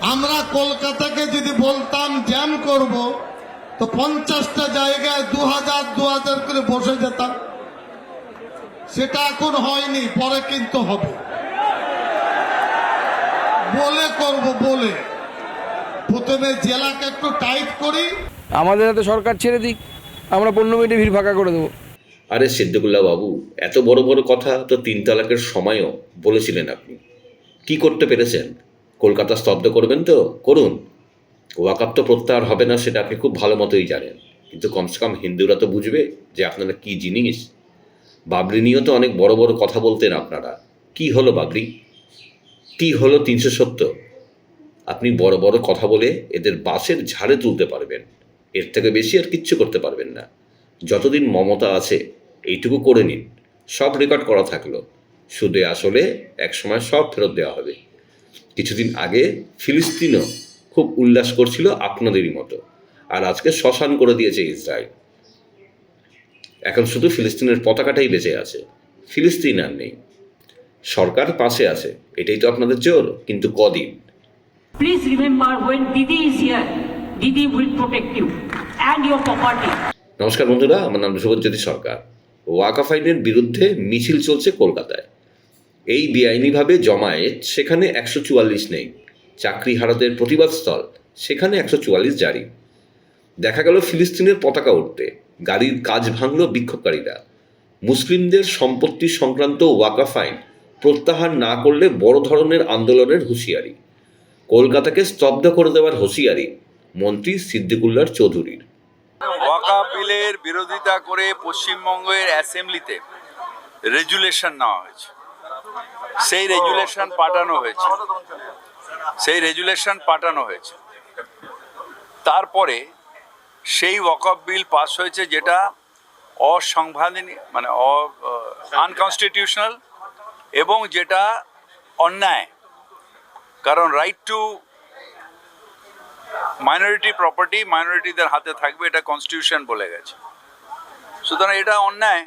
আমরা কলকাতাকে যদি বলতাম জ্যাম করব তো 50টা জায়গায় 2000 করে বসে যেতাম। সেটা এখন হয়নি, পরে কিন্তু হবে। বলে করব, বলে প্রথমে জেলাকে একটু টাইট করি, আমাদের হাতে সরকার ছেড়ে দিক, আমরা 15 মিনিটে ভিড় ফাঁকা করে দেবো। আরে সিদ্দিকুল্লাহ বাবু, এত বড় বড় কথা তো 3 তালাকের সময়ও বলেছিলেন আপনি। কি করতে পেরেছেন? কলকাতা স্তব্ধ করবেন তো করুন, ওয়াকাফ তো প্রত্যাহার হবে না, সেটা আপনি খুব ভালো মতোই জানেন। কিন্তু কমসে কম হিন্দুরা তো বুঝবে যে আপনারা কি জিনিস। বাবরি নিয়েও তো অনেক বড় বড় কথা বলতেন আপনারা। কি হলো বাবরি? কি হলো 370? আপনি বড় বড় কথা বলে এদের বাসের ঝাড়ে তুলতে পারবেন, এর থেকে বেশি আর কিচ্ছু করতে পারবেন না। যতদিন মমতা আছে এইটুকু করে নিন, সব রেকর্ড করা থাকলো। সুদে আসলে একসময় সব ফেরত দেওয়া হবে। কিছুদিন আগে ফিলিস্তিনও খুব উল্লাস করছিল আপনাদেরই মতো, আর আজকে শ্মশান করে দিয়েছে ইসরায়েল। এখন শুধু ফিলিস্তিনের পতাকাটাই বেঁচে আছে, ফিলিস্তিন আর নেই। সরকার পাশে আছে, এটাই তো আপনাদের জোর, কিন্তু কদিন? Please remember, when Didi is here, Didi will protect you and your property. নমস্কার বন্ধুরা, আমার নাম শুভজ্যোতি সরকার। ওয়াকাফ আইনের বিরুদ্ধে মিছিল চলছে কলকাতায়। এই বেআইনিভাবে জমায়েত, সেখানে 144 নেই। চাকরি হারাদের প্রতিবাদ স্থল, সেখানে 144 জারি। দেখা গেল ফিলিস্তিনের পতাকা উঠতে, গাড়ির কাজ ভাঙল বিক্ষোভকারীরা। মুসলিমদের সম্পত্তি সংক্রান্ত ওয়াকাফ আইন প্রত্যাহার না করলে বড় ধরনের আন্দোলনের হুঁশিয়ারি। কলকাতাকে স্তব্ধ করে দেওয়ার হুঁশিয়ারি মন্ত্রী সিদ্দিকুল্লাহ চৌধুরীর। ওয়াকাফ বিলের বিরোধিতা করে পশ্চিমবঙ্গের অ্যাসেম্বলিতে রেজুলেশন নেওয়া হয়েছে, সেই রেজুলেশন পাঠানো হয়েছে। তারপরে সেই ওয়াকাফ বিল পাস হয়েছে, যেটা অসাংবিধানিক, মানে আনকনস্টিটিউশনাল, এবং যেটা অন্যায়। কারণ রাইট টু মাইনরিটি প্রপার্টি মাইনরিটিদের হাতে থাকবে, এটা কনস্টিটিউশন বলে গেছে। সুতরাং এটা অন্যায়,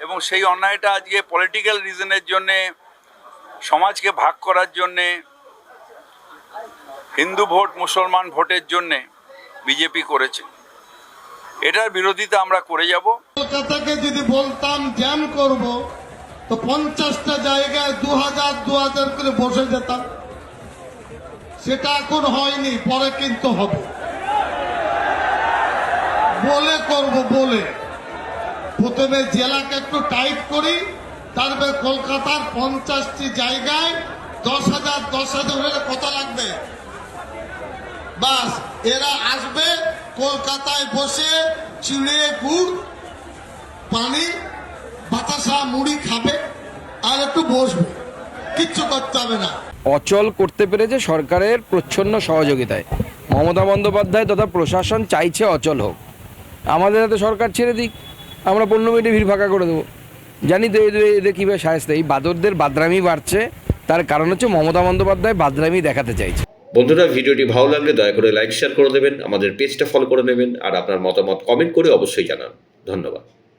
এবং সেই অন্যায়টা আজকে পলিটিক্যাল রিজনের জন্যে, সমাজকে ভাগ করার জন্যে, হিন্দু ভোট মুসলমান ভোটের জন্যে বিজেপি করেছে। এটার বিরোধিতা আমরা করে যাব। কলকাতাকে যদি বলতাম জ্যাম করব তো 50টা জায়গায় 2000 করে বসে যেতাম। সেটা এখন হয়নি, পরে কিন্তু হবে। বলে করব, বলে প্রথমে জেলাকে একটু টাইট করি, তারপরে কলকাতার 50টি জায়গায় 10,000 হলে কত লাগবে? বাস, এরা আসবে কলকাতায় বসে চিড়ে গুড় পানি বাতাসা মুড়ি খাবে আর একটু বসবে, কিচ্ছু করতে হবে না। অচল করতে পেরেছে সরকারের প্রচ্ছন্ন সহযোগিতায়। মমতা বন্দ্যোপাধ্যায় তথা প্রশাসন চাইছে অচল হোক, আমাদের হাতে সরকার ছেড়ে দিক, আমরা 15 মিনিটে ভিড় ফাঁকা করে দেবো। জানি তো এদের কীভাবে সাহায্য। এই বাদরদের বাদরামি বাড়ছে, তার কারণ হচ্ছে মমতা বন্দ্যোপাধ্যায় বাদরামি দেখাতে চাইছে। বন্ধুরা, ভিডিওটি ভালো লাগলে দয়া করে লাইক শেয়ার করে দেবেন, আমাদের পেজটা ফলো করে নেবেন, আর আপনার মতামত কমেন্ট করে অবশ্যই জানান। ধন্যবাদ।